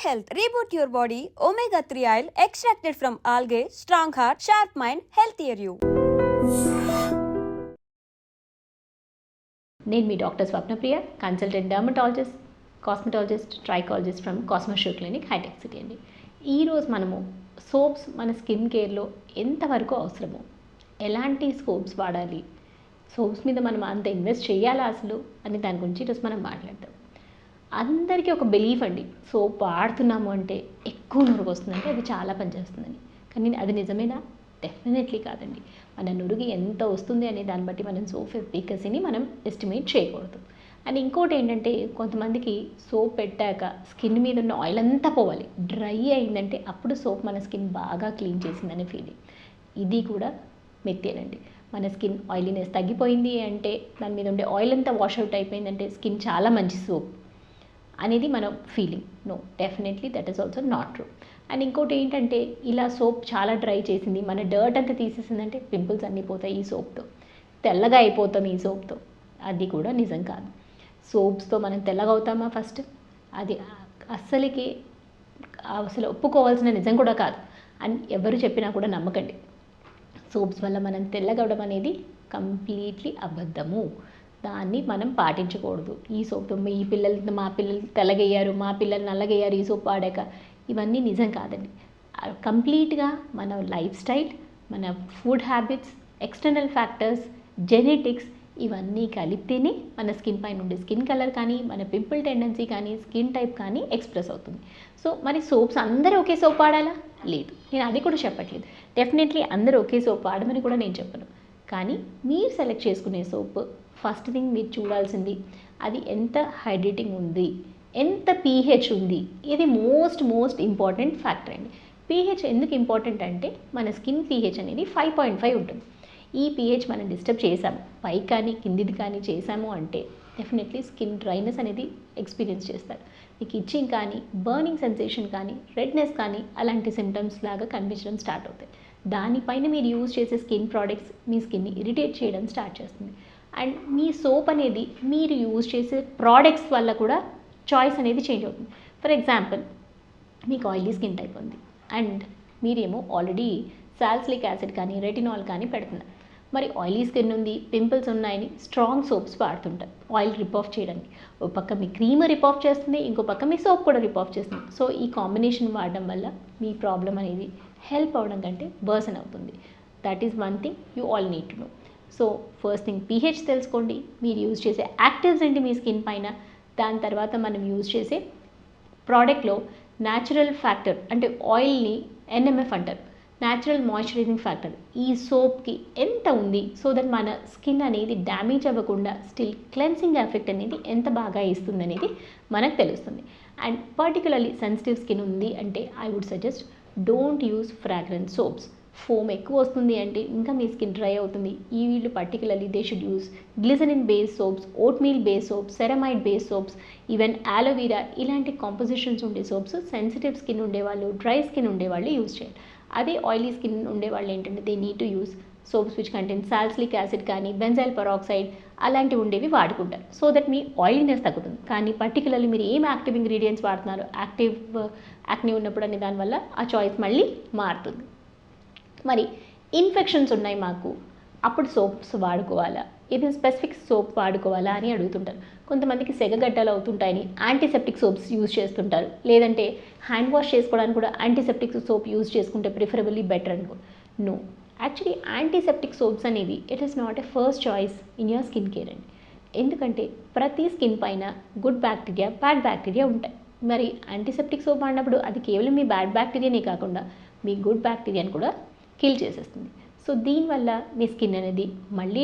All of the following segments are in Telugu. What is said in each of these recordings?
health. Reboot your body. Omega 3 oil extracted from algae. Strong heart, sharp mind, healthier you. నేను మీ doctor Swapnapriya, consultant dermatologist, cosmetologist, trichologist from Cosmosure clinic, హైటెక్ సిటీ అండి. ఈరోజు మనము సోప్స్ మన స్కిన్ కేర్లో ఎంతవరకు అవసరమో, ఎలాంటి సోప్స్ వాడాలి, సోప్స్ మీద మనం అంత ఇన్వెస్ట్ చేయాలా అసలు అని దాని గురించి ఈరోజు మనం మాట్లాడదాం. అందరికీ ఒక బిలీఫ్ అండి, సోప్ వాడుతున్నాము అంటే ఎక్కువ నురుగు వస్తుందంటే అది చాలా పనిచేస్తుందని. కానీ అది నిజమేనా? డెఫినెట్లీ కాదండి. మన నురుగు ఎంత వస్తుంది అనే దాన్ని బట్టి మనం సోప్ ఎఫికసీని మనం ఎస్టిమేట్ చేయకూడదు. అండ్ ఇంకోటి ఏంటంటే, కొంతమందికి సోప్ పెట్టాక స్కిన్ మీద ఉన్న ఆయిల్ అంతా పోవాలి, డ్రై అయిందంటే అప్పుడు సోప్ మన స్కిన్ బాగా క్లీన్ చేసిందనే ఫీలింగ్. ఇది కూడా మెత్తేనండి. మన స్కిన్ ఆయిలీనెస్ తగ్గిపోయింది అంటే, దాని మీద ఉండే ఆయిల్ అంతా వాష్అవుట్ అయిపోయిందంటే స్కిన్ చాలా మంచి సోప్ అనేది మన feeling. No, definitely that is also not true. And ఇంకోటి ఏంటంటే, ఇలా సోప్ చాలా డ్రై చేసింది, మన డర్ట్ అంతా తీసేసిందంటే పింపుల్స్ అన్నీ పోతాయి ఈ సోప్తో, తెల్లగా అయిపోతాం ఈ సోప్తో. అది కూడా నిజం కాదు. సోప్స్తో మనం తెల్లగా అవుతామా? ఫస్ట్ అది అసలు ఒప్పుకోవాల్సిన నిజం కూడా కాదు. అండ్ ఎవరు చెప్పినా కూడా నమ్మకండి. సోప్స్ వల్ల మనం తెల్లగవడం అనేది కంప్లీట్లీ అబద్ధము. దాన్ని మనం పాటించకూడదు. ఈ సోప్తో మా పిల్లలు తెల్లగయ్యారు, మా పిల్లలు నల్లగయ్యారు ఈ సోప్ వాడాక, ఇవన్నీ నిజం కాదండి. కంప్లీట్గా మన లైఫ్ స్టైల్, మన food habits, external factors, genetics ఇవన్నీ కలిపితేనే మన స్కిన్ పైన ఉండే స్కిన్ కలర్ కానీ, మన పింపుల్ టెండెన్సీ కానీ, స్కిన్ టైప్ కానీ ఎక్స్ప్రెస్ అవుతుంది. సో మరి సోప్స్ అందరూ ఒకే సోప్ వాడాలా? లేదు, నేను అది కూడా చెప్పట్లేదు. డెఫినెట్లీ అందరూ ఒకే సోప్ వాడమని కూడా నేను చెప్పను. కానీ మీరు సెలెక్ట్ చేసుకునే సోప్ ఫస్ట్ థింగ్ మీరు చూడాల్సింది అది ఎంత హైడ్రేటింగ్ ఉంది, ఎంత పీహెచ్ ఉంది. ఇది మోస్ట్ ఇంపార్టెంట్ ఫ్యాక్టర్ అండి. పీహెచ్ ఎందుకు ఇంపార్టెంట్ అంటే, మన స్కిన్ పీహెచ్ అనేది 5.5 ఉంటుంది. ఈ పీహెచ్ మనం డిస్టర్బ్ చేసాము, పై కానీ కిందిది కానీ చేసాము అంటే డెఫినెట్లీ స్కిన్ డ్రైనెస్ అనేది ఎక్స్పీరియన్స్ చేస్తారు. మీకు ఇచ్చింగ్ కానీ, బర్నింగ్ సెన్సేషన్ కానీ, రెడ్నెస్ కానీ అలాంటి సిమ్టమ్స్ లాగా కనిపించడం స్టార్ట్ అవుతాయి. దానిపైన మీరు యూజ్ చేసే స్కిన్ ప్రోడక్ట్స్ మీ స్కిన్ని ఇరిటేట్ చేయడం స్టార్ట్ చేస్తుంది. అండ్ మీ సోప్ అనేది మీరు యూజ్ చేసే ప్రోడక్ట్స్ వల్ల కూడా చాయిస్ అనేది చేంజ్ అవుతుంది. ఫర్ ఎగ్జాంపుల్, మీకు ఆయిలీ స్కిన్ టైప్ ఉంది అండ్ మీరేమో ఆల్రెడీ సాల్సిలిక్ యాసిడ్ కానీ, రెటినాల్ కానీ పెడుతున్నారు. మరి ఆయిలీ స్కిన్ ఉంది, పింపుల్స్ ఉన్నాయని స్ట్రాంగ్ సోప్స్ వాడుతుంటారు ఆయిల్ రిప్ ఆఫ్ చేయడానికి. ఒక పక్క మీ క్రీమ్ రిప్ ఆఫ్ చేస్తుంది, ఇంకో పక్క మీ సోప్ కూడా రిప్ ఆఫ్ చేస్తుంది. సో ఈ కాంబినేషన్ వాడడం వల్ల మీ ప్రాబ్లం అనేది హెల్ప్ అవడం కంటే వర్సన్ అవుతుంది. That is one thing you all need to know. So first thing pH తెలుసుకోండి, మీరు యూజ్ చేసే యాక్టివ్స్ ఏంటి మీ స్కిన్ పైన, దాని తర్వాత మనం యూజ్ చేసే ప్రోడక్ట్లో న్యాచురల్ ఫ్యాక్టర్ అంటే ఆయిల్ని ఎన్ఎంఎఫ్ అంటారు, న్యాచురల్ మాయిశ్చరైజింగ్ ఫ్యాక్టర్ ఈ సోప్కి ఎంత ఉంది, సో దట్ మన స్కిన్ అనేది డ్యామేజ్ అవ్వకుండా స్టిల్ క్లెన్సింగ్ ఎఫెక్ట్ అనేది ఎంత బాగా ఇస్తుంది అనేది మనకు తెలుస్తుంది. అండ్ పర్టికులర్లీ సెన్సిటివ్ స్కిన్ ఉంది అంటే I would suggest don't use fragrance soaps. Foam ఎక్కువ వస్తుంది అంటే ఇంకా మీ స్కిన్ డ్రై అవుతుంది. ఈ వీళ్ళు particularly they should use glycerine base soaps, oatmeal base soaps, ceramide base soaps, even ఆలోవీరా ఇలాంటి కాంపోజిషన్స్ ఉండే సోప్స్ సెన్సిటివ్ స్కిన్ ఉండేవాళ్ళు, డ్రై స్కిన్ ఉండేవాళ్ళు యూజ్ చేయాలి. అదే ఆయిలీ స్కిన్ ఉండేవాళ్ళు ఏంటంటే they need to use soaps which contain salicylic acid కానీ, బెంజైల్ పెరాక్సైడ్ అలాంటివి ఉండేవి వాడుకుంటారు. సో దట్ మీ ఆయిలీనెస్ తగ్గుతుంది. కానీ పర్టికులర్లీ మీరు ఏం యాక్టివ్ ఇంగ్రీడియంట్స్ వాడుతున్నారు, యాక్ని ఉన్నప్పుడు అనే దానివల్ల ఆ చాయిస్ మళ్ళీ మారుతుంది. మరి ఇన్ఫెక్షన్స్ ఉన్నాయి మాకు, అప్పుడు సోప్స్ వాడుకోవాలా, ఏదైనా స్పెసిఫిక్ సోప్ వాడుకోవాలా అని అడుగుతుంటారు. కొంతమందికి సెగగడ్డలు అవుతుంటాయని యాంటీసెప్టిక్ సోప్స్ యూజ్ చేస్తుంటారు, లేదంటే హ్యాండ్ వాష్ చేసుకోవడానికి కూడా యాంటీసెప్టిక్ సోప్ యూజ్ చేసుకుంటే ప్రిఫరబుల్లీ బెటర్ అనుకో. నో, యాక్చువల్లీ యాంటీసెప్టిక్ సోప్స్ అనేవి it is not a first choice in your skin care అండి. ఎందుకంటే ప్రతి స్కిన్ పైన గుడ్ బ్యాక్టీరియా, బ్యాడ్ బ్యాక్టీరియా ఉంటాయి. మరి యాంటీసెప్టిక్ సోప్ వాడినప్పుడు అది కేవలం మీ బ్యాడ్ బ్యాక్టీరియానే కాకుండా మీ గుడ్ బ్యాక్టీరియాని కూడా కిల్ చేసేస్తుంది. సో దీనివల్ల మీ స్కిన్ అనేది మళ్ళీ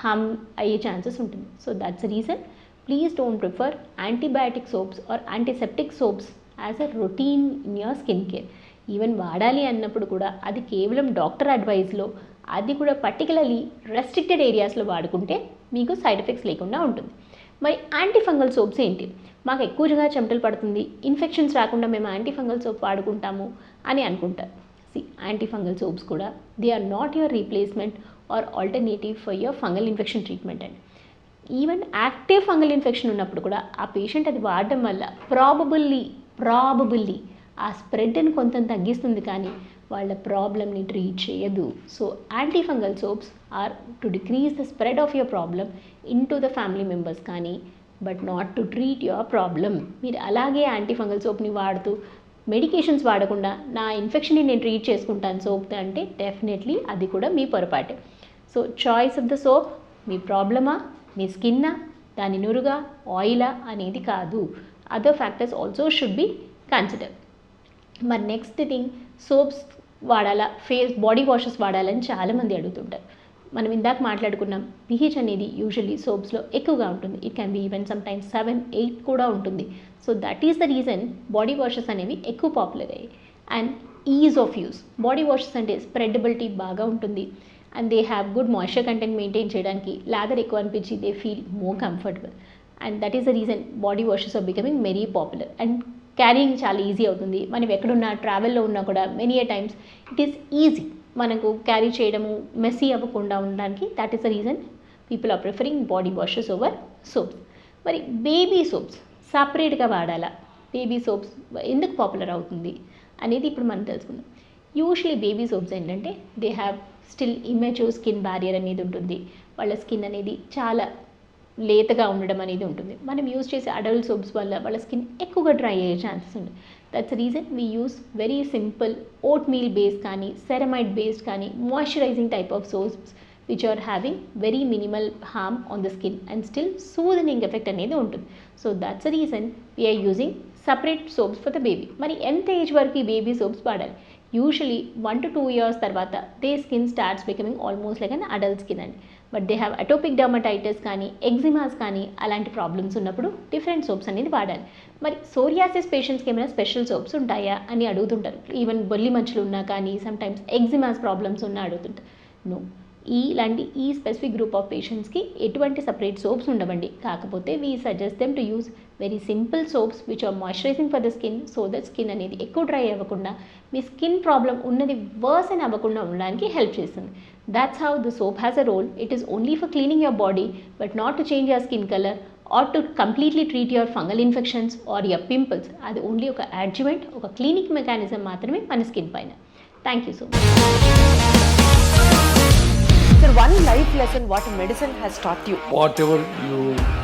హార్మ్ అయ్యే ఛాన్సెస్ ఉంటుంది. So that's reason please don't prefer antibiotic soaps or antiseptic soaps as a routine in your skin care. Even వాడాలి అన్నప్పుడు కూడా అది కేవలం డాక్టర్ అడ్వైస్లో, అది కూడా పర్టికులర్లీ రెస్ట్రిక్టెడ్ ఏరియాస్లో వాడుకుంటే మీకు సైడ్ ఎఫెక్ట్స్ లేకుండా ఉంటుంది. మరి యాంటీఫంగల్ సోప్స్ ఏంటి? మాకు ఎక్కువగా చెమటలు పడుతుంది, ఇన్ఫెక్షన్స్ రాకుండా మేము యాంటీఫంగల్ సోప్ వాడుకుంటాము అని అనుకుంటారు. యాంటీఫంగల్ సోప్స్ కూడా they are not your replacement or alternative for your fungal infection treatment అండి. ఈవెన్ యాక్టివ్ ఫంగల్ ఇన్ఫెక్షన్ ఉన్నప్పుడు కూడా ఆ పేషెంట్ అది వాడడం వల్ల ప్రాబబుల్లీ ప్రాబబుల్లీ ఆ స్ప్రెడ్ని కొంత తగ్గిస్తుంది కానీ వాళ్ళ ప్రాబ్లమ్ని ట్రీట్ చేయదు. So antifungal soaps are to decrease the spread of your problem in to the family members కానీ but not to treat your problem. మీరు అలాగే యాంటీఫంగల్ సోప్ని వాడుతూ మెడికేషన్స్ వాడకుండా నా ఇన్ఫెక్షన్ని నేను ట్రీట్ చేసుకుంటాను సోప్ అంటే డెఫినెట్లీ అది కూడా మీ పొరపాటే. So choice of the soap మీ ప్రాబ్లమా, మీ స్కిన్నా, దాని నురుగా, ఆయిలా అనేది కాదు. Other factors also should be consider. మరి నెక్స్ట్ థింగ్, సోప్స్ వాడాలా, బాడీ వాషెస్ వాడాలని చాలామంది అడుగుతుంటారు. మనం ఇందాక మాట్లాడుకున్నాం pH అనేది యూజువల్లీ సోప్స్లో ఎక్కువగా ఉంటుంది. It can be even sometimes 7-8 కూడా ఉంటుంది. So that is the reason body washes అనేవి ఎక్కువ పాపులర్ అయ్యాయి. And ease of use, body washes అంటే స్ప్రెడబిలిటీ బాగా ఉంటుంది and they have good moisture content maintain చేయడానికి లాదర్ ఎక్కువ అనిపించి they feel more comfortable. And that is the reason body washes are becoming very popular. And carrying చాలా ఈజీ అవుతుంది. మనం ఎక్కడున్నా ట్రావెల్లో ఉన్నా కూడా many a times it is easy మనకు క్యారీ చేయడము, మెస్సీ అవ్వకుండా ఉండడానికి. That is the reason people are preferring body washes over soaps. మరి బేబీ సోప్స్ సపరేట్గా వాడాలా, బేబీ సోప్స్ ఎందుకు పాపులర్ అవుతుంది అనేది ఇప్పుడు మనం తెలుసుకుందాం. యూజువలీ బేబీ సోప్స్ ఏంటంటే they have still immature skin barrier అనేది ఉంటుంది. వాళ్ళ స్కిన్ అనేది చాలా లేతగా ఉండడం అనేది ఉంటుంది. మనం యూజ్ చేసే అడల్ట్ సోప్స్ వల్ల వాళ్ళ స్కిన్ ఎక్కువగా డ్రై అయ్యే ఛాన్సెస్ ఉంది. That's reason we use very simple oatmeal based కానీ సెరమైడ్ బేస్డ్ కానీ moisturizing type of soaps which are having very minimal harm on the skin and still soothing effect అనేది ఉంటుంది. So that's reason we're using separate soaps for the baby. మరి ఎంత ఏజ్ వరకు ఈ బేబీ సోప్స్ వాడాలి? యూజువలీ 1 to 2 years తర్వాత they skin starts becoming almost like an adult skin అండి. But they have atopic dermatitis కానీ ఎగ్జిమాస్ కానీ అలాంటి ప్రాబ్లమ్స్ ఉన్నప్పుడు డిఫరెంట్ సోప్స్ అనేది వాడాలి. మరి సోరియాసిస్ పేషెంట్స్కి ఏమైనా స్పెషల్ సోప్స్ ఉంటాయా అని అడుగుతుంటారు. ఈవెన్ బొల్లి మంచులు ఉన్నా కానీ సమ్టైమ్స్ ఎగ్జిమాస్ ప్రాబ్లమ్స్ ఉన్నా అడుగుతుంటారు. నో, ఈ స్పెసిఫిక్ గ్రూప్ ఆఫ్ పేషెంట్స్కి ఎటువంటి సపరేట్ సోప్స్ ఉండవండి. కాకపోతే we suggest them to use very simple soaps which are moisturizing for the skin so that skin అనేది ఎక్కువ డ్రై అవ్వకుండా మీ స్కిన్ ప్రాబ్లం ఉన్నది వర్సన్ అవ్వకుండా ఉండడానికి హెల్ప్ చేస్తుంది. That's how the soap has a role. It is only for cleaning your body but not to change your skin color or to completely treat your fungal infections or your pimples. అది ఓన్లీ ఒక adjuvant, ఒక క్లినిక్ మెకానిజం మాత్రమే మన స్కిన్ పైన. Thank you so much. Sir, one life lesson what medicine has taught you. Whatever you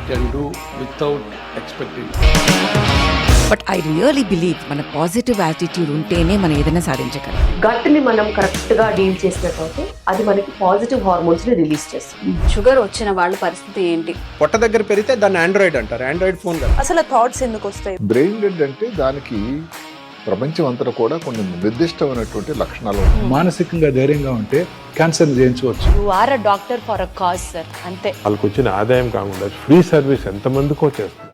can do without expecting. But I really believe మన పాజిటివ్ యాటిట్యూడ్ ఉంటేనే మనం ఏదైనా సాధించగలం. గట్ని మనం కరెక్ట్గా డీల్ చేసినట్లయితే అది మనకి పాజిటివ్ హార్మోన్స్ని రిలీజ్ చేస్తుంది. షుగర్ వచ్చిన వాళ్ళ పరిస్థితి ఏంటి? పొట్ట దగ్గర పెరిగితే దాన్ని ఆండ్రాయిడ్ అంటారు, ఆండ్రాయిడ్ ఫోన్ కదా. అసలు థాట్స్ ఎందుకు వస్తాయి? బ్రెయిన్ డెడ్ అంటే దానికి ప్రపంచం అంతా కూడా కొన్ని నిర్దిష్టమైనటువంటి లక్షణాలు ఉన్నాయి. మానసికంగా ధైర్యంగా ఉంటే క్యాన్సర్ జయించవచ్చు. You are a doctor for a cause sir, అంతే. వాళ్ళకి వచ్చిన ఆదాయం కాకుండా ఫ్రీ సర్వీస్ ఎంతమందికో చేస్తుంది.